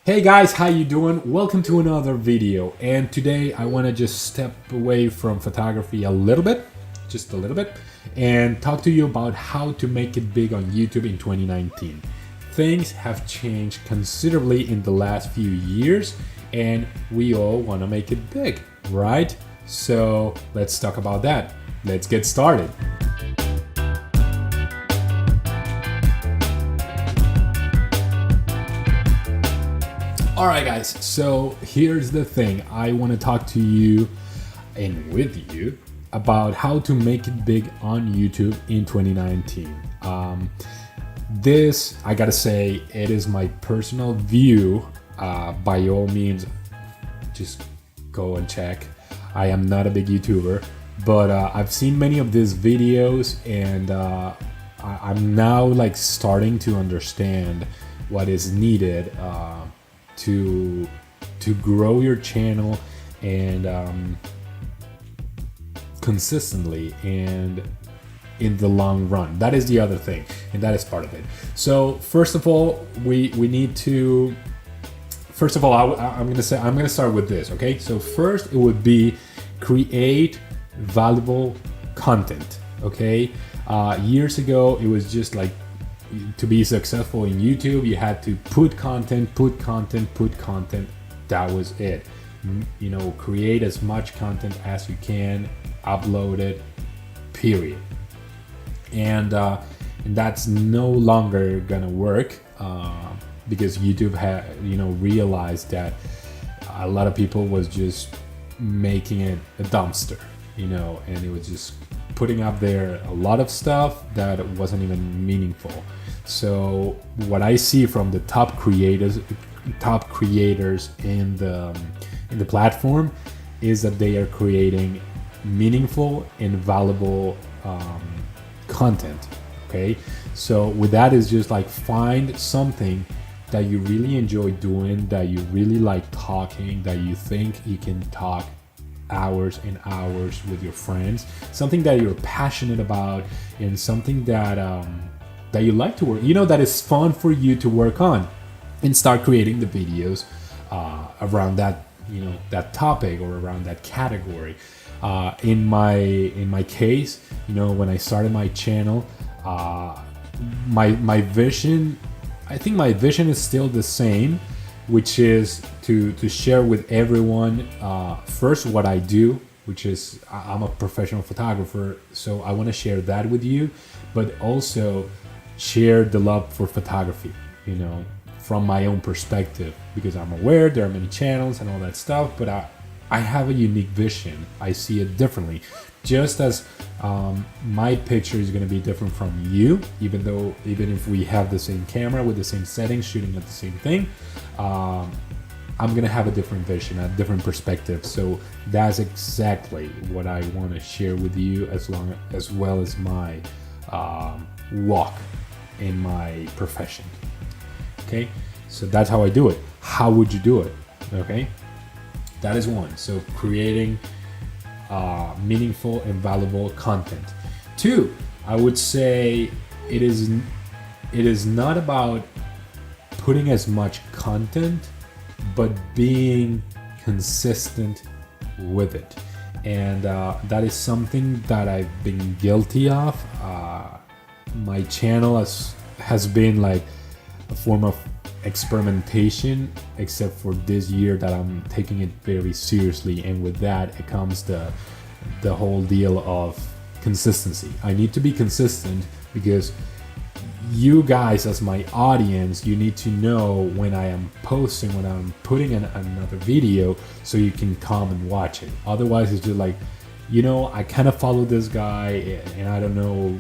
Hey guys, how you doing? Welcome to another video, and today I want to just step away from photography a little bit, just a little bit, and talk to you about how to make it big on YouTube in 2019. Things have changed considerably in the last few years, and we all want to make it big, right? So let's talk about that. Let's get started. Alright guys, so here's the thing. I want to talk to you and with you about how to make it big on YouTube in 2019. This, I gotta say, it is my personal view. By all means, just go and check. I am not a big YouTuber, but I've seen many of these videos, and I'm now like starting to understand what is needed to grow your channel and consistently and in the long run. That is the other thing, and that is part of it. So first of all, we need to. First of all, I'm gonna start with this. Okay, so first it would be create valuable content. Okay, years ago it was just like, to be successful in YouTube, you had to put content. That was it. You know, create as much content as you can, upload it, period. And that's no longer gonna work because YouTube had, realized that a lot of people was just making it a dumpster, and it was just putting up there a lot of stuff that wasn't even meaningful. So what I see from the top creators in the platform is that they are creating meaningful and valuable content. Okay, so with that is just like, find something that you really enjoy doing, that you really like talking, that you think you can talk hours and hours with your friends, something that you're passionate about, and something that that you like to work, that is fun for you to work on, and start creating the videos around that, that topic or around that category. In my case, when I started my channel, my vision, I think my vision is still the same, which is to share with everyone first what I do, which is I'm a professional photographer, so I want to share that with you, but also share the love for photography, from my own perspective, because I'm aware there are many channels and all that stuff, but I have a unique vision. I see it differently. Just as my picture is going to be different from you, even if we have the same camera with the same settings, shooting at the same thing, I'm going to have a different vision, a different perspective. So that's exactly what I want to share with you, as well as my walk in my profession. Okay, so that's how I do it. How would you do it? Okay, that is one. So creating meaningful and valuable content. Two, I would say it is not about putting as much content, but being consistent with it. And that is something that I've been guilty of. My channel has been like a form of experimentation, except for this year that I'm taking it very seriously, and with that it comes the whole deal of consistency. I need to be consistent because you guys, as my audience, you need to know when I am posting, when I'm putting in another video, so you can come and watch it. Otherwise it's just like, I kind of follow this guy, and I don't know,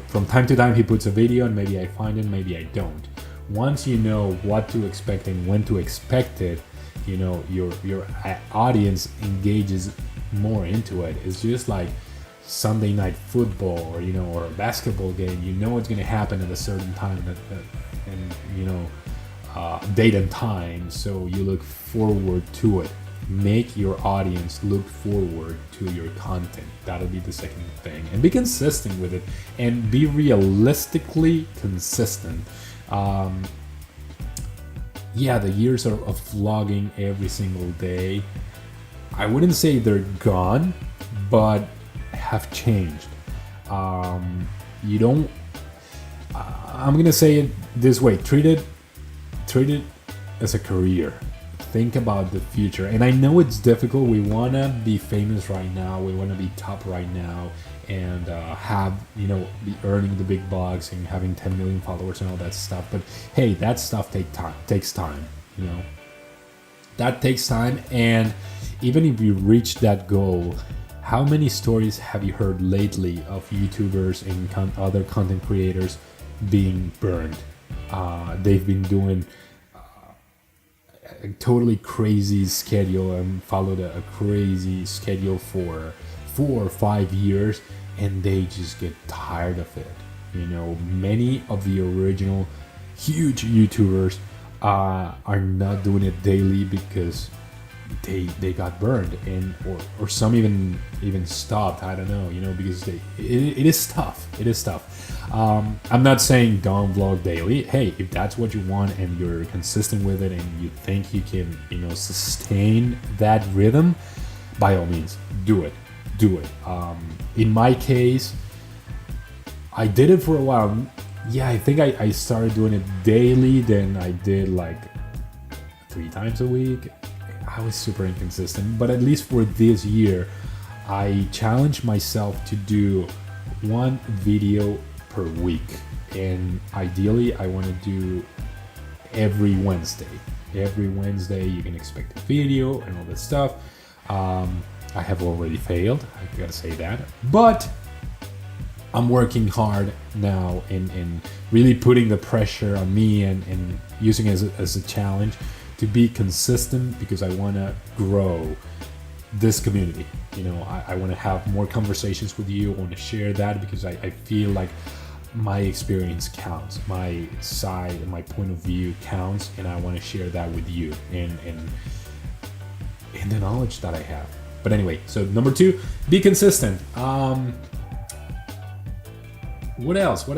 from time to time he puts a video and maybe I find it, maybe I don't. Once you know what to expect and when to expect it, your audience engages more into it. It's just like Sunday night football, or a basketball game. It's going to happen at a certain time and date and time, so you look forward to it. Make your audience look forward to your content. That'll be the second thing. And be consistent with it, and be realistically consistent. yeah, the years of vlogging every single day, I wouldn't say they're gone, but have changed. You don't. I'm gonna say it this way: treat it as a career. Think about the future. And I know it's difficult. We wanna be famous right now. We wanna be top right now, and have be earning the big bucks and having 10 million followers and all that stuff. But hey, that stuff takes time. That takes time. And even if you reach that goal, how many stories have you heard lately of YouTubers and other content creators being burned? They've been doing a totally crazy schedule and followed a crazy schedule for 4 or 5 years, and they just get tired of it. Many of the original huge YouTubers are not doing it daily because they got burned, and or some even stopped. I don't know, because it is tough. It is tough. I'm not saying don't vlog daily. Hey, if that's what you want and you're consistent with it and you think you can sustain that rhythm, by all means do it. In my case, I did it for a while. Yeah, I think I started doing it daily, then I did like 3 times a week. I was super inconsistent, but at least for this year, I challenged myself to do 1 video per week, and ideally I want to do every Wednesday. Every Wednesday you can expect a video and all that stuff. I have already failed, I gotta say that, but I'm working hard now and really putting the pressure on me and using it as a challenge to be consistent, because I want to grow this community. I want to have more conversations with you. I want to share that because I feel like my experience counts, my side and my point of view counts, and I want to share that with you and the knowledge that I have. But anyway, so number 2, be consistent. What else? If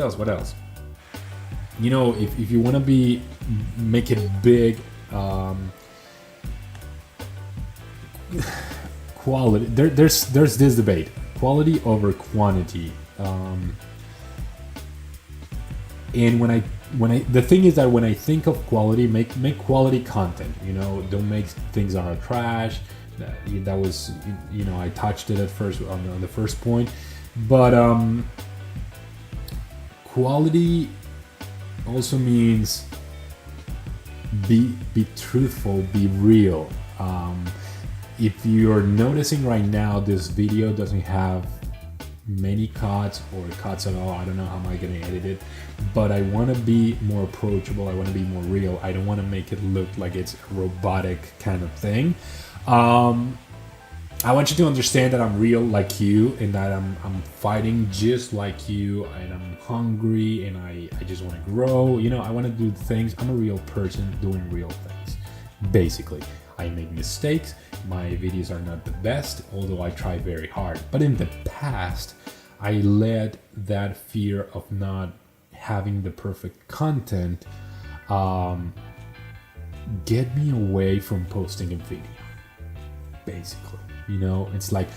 you want to make it big, quality. There's this debate: quality over quantity. And the thing is that when I think of quality, make quality content. Don't make things that are trash. That was I touched it at first on the first point, but quality also means be truthful, be real. If you're noticing right now, this video doesn't have many cuts or cuts at all. I don't know how am I gonna edit it, but I want to be more approachable. I want to be more real. I don't want to make it look like it's a robotic kind of thing. I want you to understand that I'm real like you, and that I'm fighting just like you, and I'm hungry, and I just want to grow. I want to do things. I'm a real person doing real things. Basically, I make mistakes. My videos are not the best, although I try very hard. But in the past, I let that fear of not having the perfect content get me away from posting a video. Basically, it's like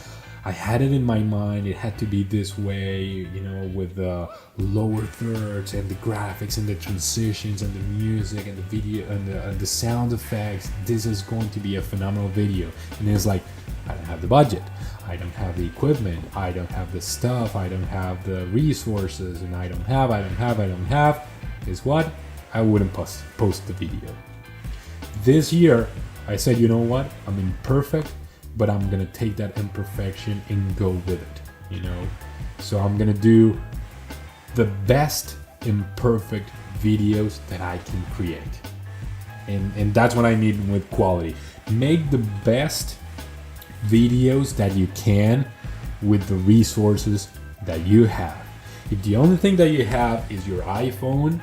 I had it in my mind. It had to be this way, with the lower thirds and the graphics and the transitions and the music and the video and the sound effects. This is going to be a phenomenal video. And it's like, I don't have the budget. I don't have the equipment. I don't have the stuff. I don't have the resources. And I don't have. Guess what? I wouldn't post the video. This year, I said, you know what? I'm imperfect, but I'm gonna take that imperfection and go with it, So I'm gonna do the best imperfect videos that I can create. And that's what I mean with quality. Make the best videos that you can with the resources that you have. If the only thing that you have is your iPhone,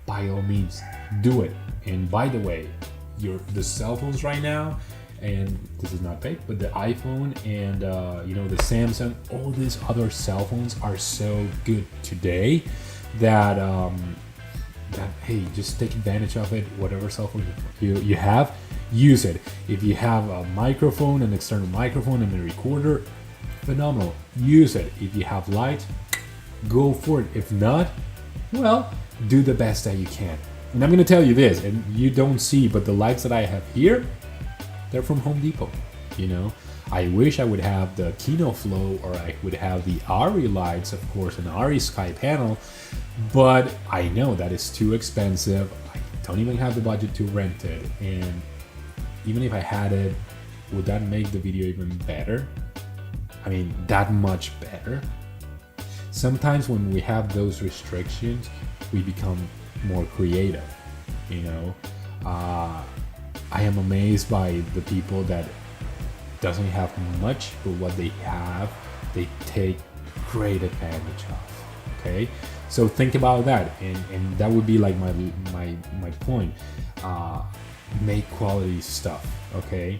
by all means, do it. And by the way, the cell phones right now, and this is not fake, but the iPhone and the Samsung, all these other cell phones are so good today that that, hey, just take advantage of it. Whatever cell phone you have, use it. If you have a microphone, an external microphone, and a recorder, phenomenal. Use it. If you have light, go for it. If not, well, do the best that you can. And I'm gonna tell you this, and you don't see, but the lights that I have here, they're from Home Depot. You know, I wish I would have the Kino Flow, or I would have the Ari lights, of course, an Ari Sky panel, but I know that is too expensive. I don't even have the budget to rent it, and even if I had it, would that make the video even better? I mean, that much better? Sometimes when we have those restrictions, we become more creative, you know? I am amazed by the people that doesn't have much, but what they have, they take great advantage of, okay? So think about that, and that would be like my point. Make quality stuff, okay?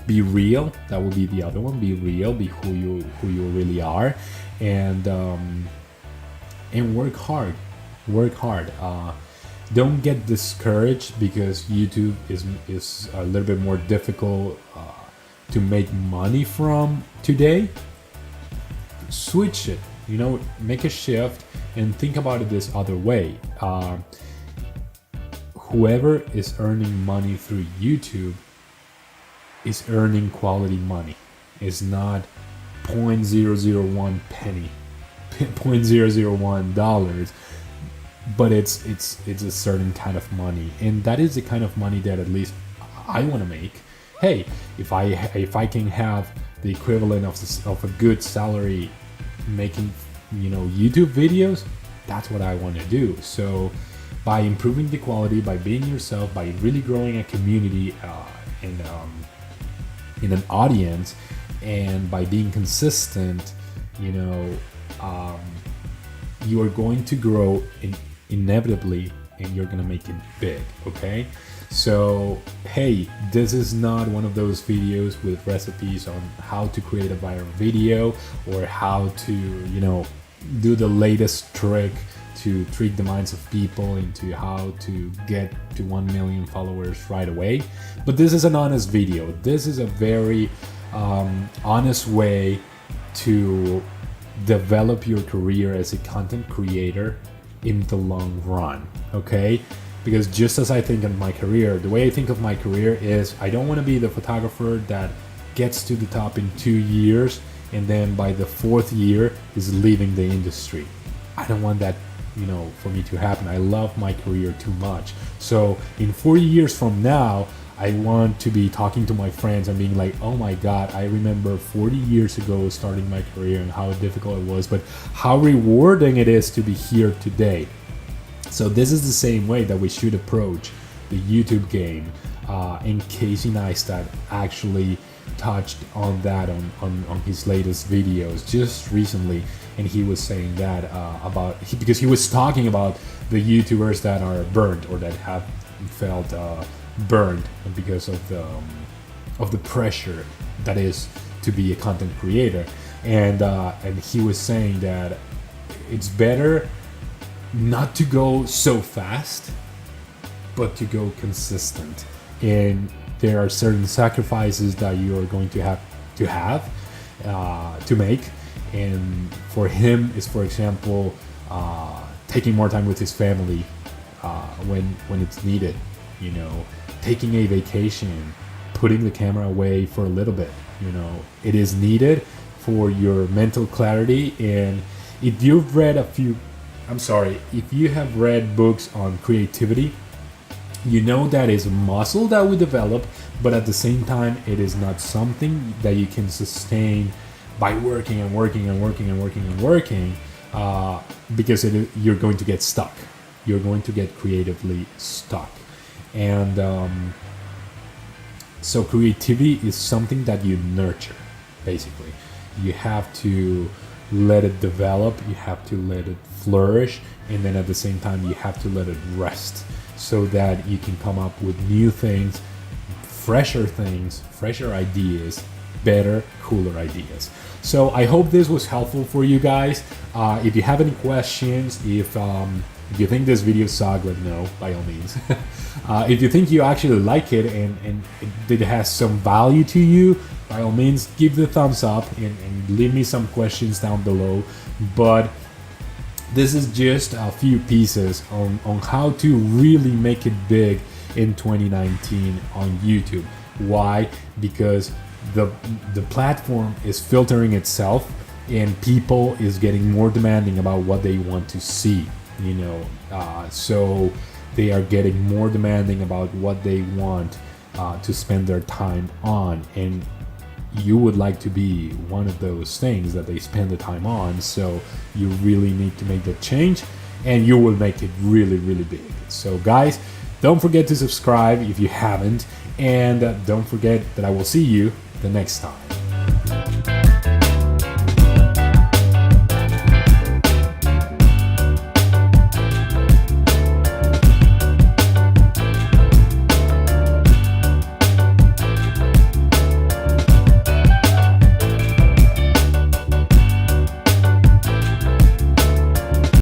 Be real. That would be the other one. Be real. Be who you really are, and work hard. Work hard. Don't get discouraged because YouTube is a little bit more difficult to make money from today. Switch it. You know, make a shift and think about it this other way. Whoever is earning money through YouTube is earning quality money. It's not 0.001 penny, 0.001 dollars, but it's a certain kind of money, and that is the kind of money that at least I want to make. Hey, if I can have the equivalent of a good salary making, you know, YouTube videos, that's what I want to do. So by improving the quality, by being yourself, by really growing a community in an audience, and by being consistent, you know, you are going to grow inevitably, and you're gonna make it big, okay? So hey, this is not one of those videos with recipes on how to create a viral video or how to, you know, do the latest trick to trick the minds of people into how to get to 1 million followers right away. But this is an honest video. This is a very honest way to develop your career as a content creator in the long run, okay? Because just as I think of my career, the way I think of my career is I don't want to be the photographer that gets to the top in 2 years and then by the 4th year is leaving the industry. I don't want that, you know, for me to happen. I love my career too much. So in 4 years from now, I want to be talking to my friends and being like, oh my God, I remember 40 years ago starting my career and how difficult it was, but how rewarding it is to be here today. So this is the same way that we should approach the YouTube game. And Casey Neistat actually touched on that on his latest videos just recently, and he was saying that because he was talking about the YouTubers that are burned or that have felt burned because of the pressure that is to be a content creator, and he was saying that it's better not to go so fast, but to go consistent. And there are certain sacrifices that you are going to have to make. And for him is, for example, taking more time with his family when it's needed. You know, taking a vacation, putting the camera away for a little bit. You know, it is needed for your mental clarity. And if you've read if you have read books on creativity, you know that is a muscle that we develop, but at the same time, it is not something that you can sustain by working and working and working and working and working, because you're going to get stuck. You're going to get creatively stuck. And so creativity is something that you nurture, basically. You have to let it develop, you have to let it flourish, and then at the same time you have to let it rest so that you can come up with new things, fresher ideas, better, cooler ideas. So I hope this was helpful for you guys. If you have any questions, if If you think this video sucked, let me know, by all means. If you think you actually like it and it has some value to you, by all means, give the thumbs up and leave me some questions down below. But this is just a few pieces on how to really make it big in 2019 on YouTube. Why? Because the platform is filtering itself, and people is getting more demanding about what they want to see, you know. So they are getting more demanding about what they want to spend their time on, and you would like to be one of those things that they spend the time on. So you really need to make that change, and you will make it really, really big. So guys, don't forget to subscribe if you haven't, and don't forget that I will see you the next time.